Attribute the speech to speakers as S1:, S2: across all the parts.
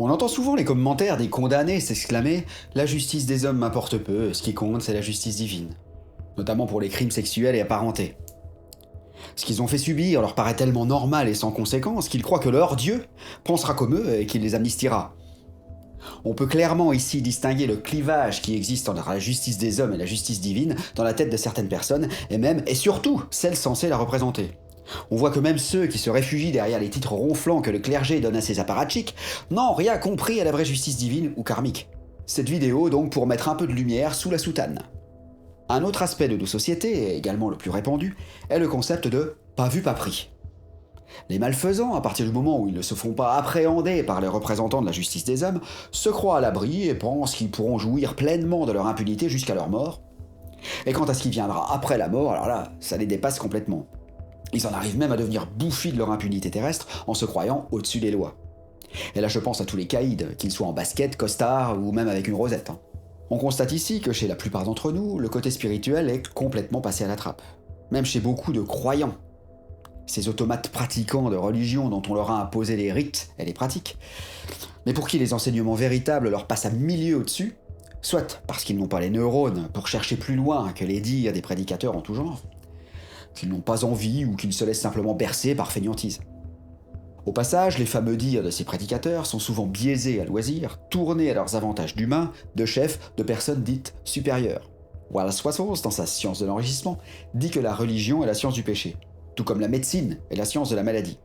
S1: On entend souvent les commentaires des condamnés s'exclamer «La justice des hommes m'importe peu, ce qui compte c'est la justice divine», notamment pour les crimes sexuels et apparentés. Ce qu'ils ont fait subir leur paraît tellement normal et sans conséquence qu'ils croient que leur Dieu pensera comme eux et qu'il les amnistiera. On peut clairement ici distinguer le clivage qui existe entre la justice des hommes et la justice divine dans la tête de certaines personnes, et même, et surtout, celles censées la représenter. On voit que même ceux qui se réfugient derrière les titres ronflants que le clergé donne à ses apparatchiks n'ont rien compris à la vraie justice divine ou karmique. Cette vidéo donc pour mettre un peu de lumière sous la soutane. Un autre aspect de nos sociétés, et également le plus répandu, est le concept de pas vu pas pris. Les malfaisants, à partir du moment où ils ne se font pas appréhender par les représentants de la justice des hommes, se croient à l'abri et pensent qu'ils pourront jouir pleinement de leur impunité jusqu'à leur mort. Et quant à ce qui viendra après la mort, alors là, ça les dépasse complètement. Ils en arrivent même à devenir bouffis de leur impunité terrestre en se croyant au-dessus des lois. Et là je pense à tous les caïds, qu'ils soient en basket, costard ou même avec une rosette. On constate ici que chez la plupart d'entre nous, le côté spirituel est complètement passé à la trappe. Même chez beaucoup de croyants. Ces automates pratiquants de religion dont on leur a imposé les rites et les pratiques, mais pour qui les enseignements véritables leur passent à milieu au-dessus, soit parce qu'ils n'ont pas les neurones pour chercher plus loin que les dires des prédicateurs en tout genre, qu'ils n'ont pas envie ou qu'ils se laissent simplement bercer par fainéantise. Au passage, les fameux dires de ces prédicateurs sont souvent biaisés à loisir, tournés à leurs avantages d'humains, de chefs, de personnes dites supérieures. Wallace Wattles, dans sa Science de l'enrichissement, dit que la religion est la science du péché, tout comme la médecine est la science de la maladie.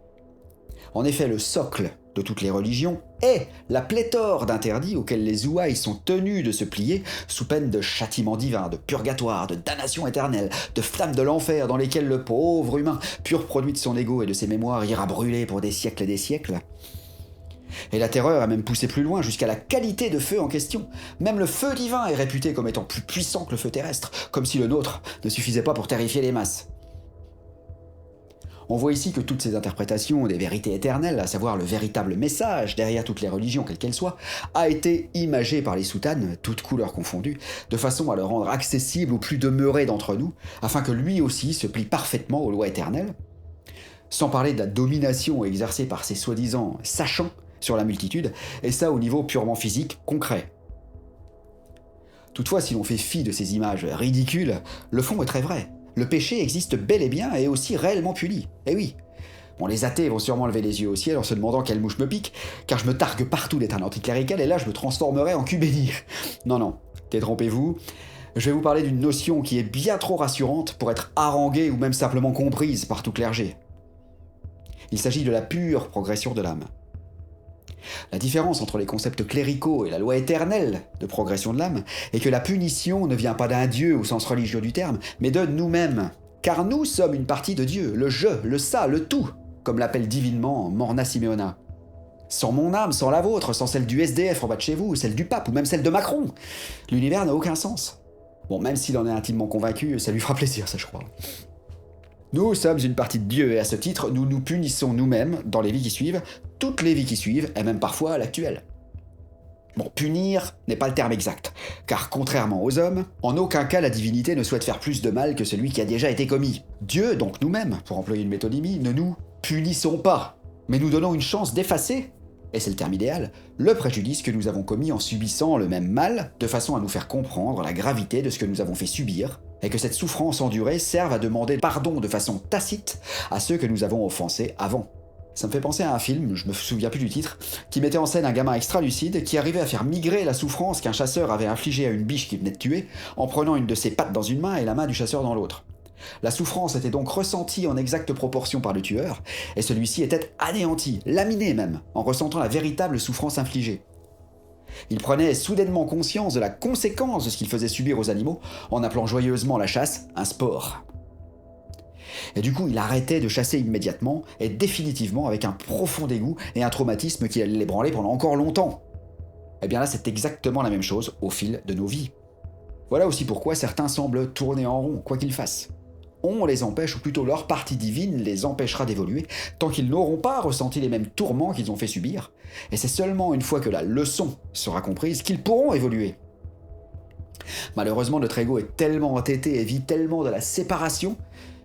S1: En effet, le socle de toutes les religions est la pléthore d'interdits auxquels les ouailles sont tenus de se plier sous peine de châtiment divin, de purgatoire, de damnation éternelle, de flammes de l'enfer dans lesquelles le pauvre humain, pur produit de son ego et de ses mémoires, ira brûler pour des siècles et des siècles. Et la terreur a même poussé plus loin jusqu'à la qualité de feu en question. Même le feu divin est réputé comme étant plus puissant que le feu terrestre, comme si le nôtre ne suffisait pas pour terrifier les masses. On voit ici que toutes ces interprétations des vérités éternelles, à savoir le véritable message derrière toutes les religions, quelles qu'elles soient, a été imagé par les soutanes, toutes couleurs confondues, de façon à le rendre accessible au plus demeuré d'entre nous, afin que lui aussi se plie parfaitement aux lois éternelles, sans parler de la domination exercée par ces soi-disant sachants sur la multitude, et ça au niveau purement physique, concret. Toutefois, si l'on fait fi de ces images ridicules, le fond est très vrai. Le péché existe bel et bien et est aussi réellement puni. Eh oui. Bon, les athées vont sûrement lever les yeux au ciel en se demandant quelle mouche me pique, car je me targue partout d'être un anticlérical et là je me transformerai en cubéni. Non, détrompez-vous. Je vais vous parler d'une notion qui est bien trop rassurante pour être haranguée ou même simplement comprise par tout clergé. Il s'agit de la pure progression de l'âme. La différence entre les concepts cléricaux et la loi éternelle de progression de l'âme est que la punition ne vient pas d'un Dieu au sens religieux du terme, mais de nous-mêmes. Car nous sommes une partie de Dieu, le je, le ça, le tout, comme l'appelle divinement Morna Simeona. Sans mon âme, sans la vôtre, sans celle du SDF en bas de chez vous, celle du pape ou même celle de Macron, l'univers n'a aucun sens. Bon, même s'il en est intimement convaincu, ça lui fera plaisir, ça je crois. Nous sommes une partie de Dieu et à ce titre, nous nous punissons nous-mêmes dans les vies qui suivent, toutes les vies qui suivent, et même parfois l'actuelle. Bon, punir n'est pas le terme exact, car contrairement aux hommes, en aucun cas la divinité ne souhaite faire plus de mal que celui qui a déjà été commis. Dieu, donc nous-mêmes, pour employer une métonymie, ne nous punissons pas, mais nous donnons une chance d'effacer, et c'est le terme idéal, le préjudice que nous avons commis en subissant le même mal, de façon à nous faire comprendre la gravité de ce que nous avons fait subir, et que cette souffrance endurée serve à demander pardon de façon tacite à ceux que nous avons offensés avant. Ça me fait penser à un film, je me souviens plus du titre, qui mettait en scène un gamin extra-lucide qui arrivait à faire migrer la souffrance qu'un chasseur avait infligée à une biche qu'il venait de tuer en prenant une de ses pattes dans une main et la main du chasseur dans l'autre. La souffrance était donc ressentie en exacte proportion par le tueur, et celui-ci était anéanti, laminé même, en ressentant la véritable souffrance infligée. Il prenait soudainement conscience de la conséquence de ce qu'il faisait subir aux animaux en appelant joyeusement la chasse un sport. Et du coup, il arrêtait de chasser immédiatement et définitivement avec un profond dégoût et un traumatisme qui allait l'ébranler pendant encore longtemps. Et bien là, c'est exactement la même chose au fil de nos vies. Voilà aussi pourquoi certains semblent tourner en rond, quoi qu'ils fassent. On les empêche, ou plutôt leur partie divine les empêchera d'évoluer, tant qu'ils n'auront pas ressenti les mêmes tourments qu'ils ont fait subir, et c'est seulement une fois que la leçon sera comprise qu'ils pourront évoluer. Malheureusement, notre ego est tellement entêté et vit tellement de la séparation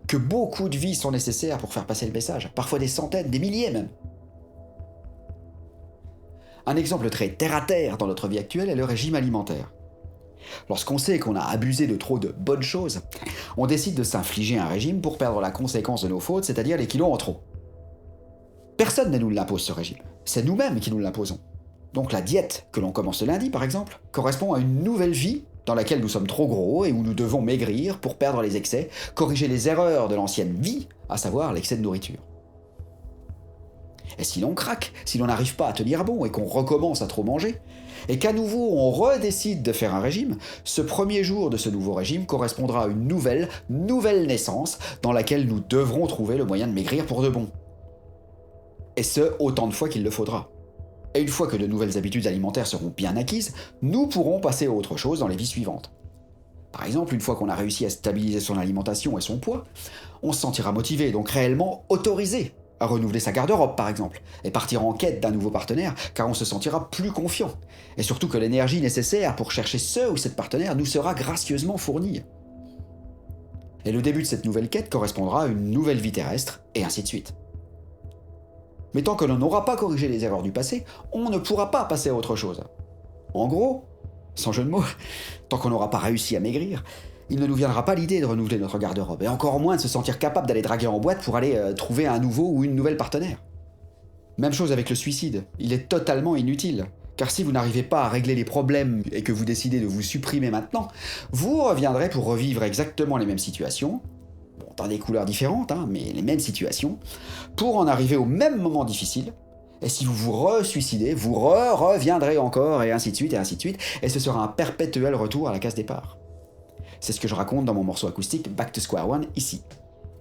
S1: que beaucoup de vies sont nécessaires pour faire passer le message, parfois des centaines, des milliers même. Un exemple très terre-à-terre dans notre vie actuelle est le régime alimentaire. Lorsqu'on sait qu'on a abusé de trop de bonnes choses, on décide de s'infliger un régime pour perdre la conséquence de nos fautes, c'est-à-dire les kilos en trop. Personne ne nous l'impose ce régime, c'est nous-mêmes qui nous l'imposons. Donc la diète que l'on commence ce lundi, par exemple, correspond à une nouvelle vie dans laquelle nous sommes trop gros et où nous devons maigrir pour perdre les excès, corriger les erreurs de l'ancienne vie, à savoir l'excès de nourriture. Et si l'on craque, si l'on n'arrive pas à tenir bon et qu'on recommence à trop manger, et qu'à nouveau on redécide de faire un régime, ce premier jour de ce nouveau régime correspondra à une nouvelle naissance dans laquelle nous devrons trouver le moyen de maigrir pour de bon. Et ce, autant de fois qu'il le faudra. Et une fois que de nouvelles habitudes alimentaires seront bien acquises, nous pourrons passer à autre chose dans les vies suivantes. Par exemple, une fois qu'on a réussi à stabiliser son alimentation et son poids, on se sentira motivé, donc réellement autorisé à renouveler sa garde-robe par exemple, et partir en quête d'un nouveau partenaire, car on se sentira plus confiant. Et surtout que l'énergie nécessaire pour chercher ce ou cette partenaire nous sera gracieusement fournie. Et le début de cette nouvelle quête correspondra à une nouvelle vie terrestre, et ainsi de suite. Mais tant que l'on n'aura pas corrigé les erreurs du passé, on ne pourra pas passer à autre chose. En gros, sans jeu de mots, tant qu'on n'aura pas réussi à maigrir, il ne nous viendra pas l'idée de renouveler notre garde-robe, et encore moins de se sentir capable d'aller draguer en boîte pour aller trouver un nouveau ou une nouvelle partenaire. Même chose avec le suicide, il est totalement inutile, car si vous n'arrivez pas à régler les problèmes et que vous décidez de vous supprimer maintenant, vous reviendrez pour revivre exactement les mêmes situations, dans des couleurs différentes, mais les mêmes situations, pour en arriver au même moment difficile, et si vous vous re-suicidez, vous reviendrez encore, et ainsi de suite, et ce sera un perpétuel retour à la case départ. C'est ce que je raconte dans mon morceau acoustique Back to Square One ici.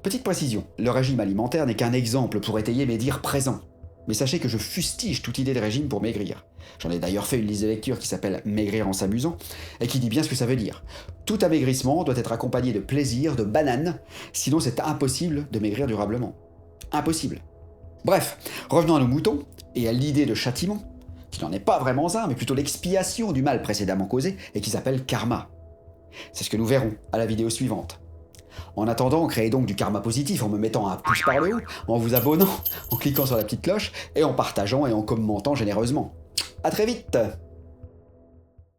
S1: Petite précision, le régime alimentaire n'est qu'un exemple pour étayer mes dires présents. Mais sachez que je fustige toute idée de régime pour maigrir. J'en ai d'ailleurs fait une liste de lecture qui s'appelle Maigrir en s'amusant, et qui dit bien ce que ça veut dire. Tout amaigrissement doit être accompagné de plaisir, de bananes, sinon c'est impossible de maigrir durablement. Impossible. Bref, revenons à nos moutons, et à l'idée de châtiment, qui n'en est pas vraiment un, mais plutôt l'expiation du mal précédemment causé, et qui s'appelle karma. C'est ce que nous verrons à la vidéo suivante. En attendant, créez donc du karma positif en me mettant un pouce par le haut, en vous abonnant, en cliquant sur la petite cloche, et en partageant et en commentant généreusement. A très vite!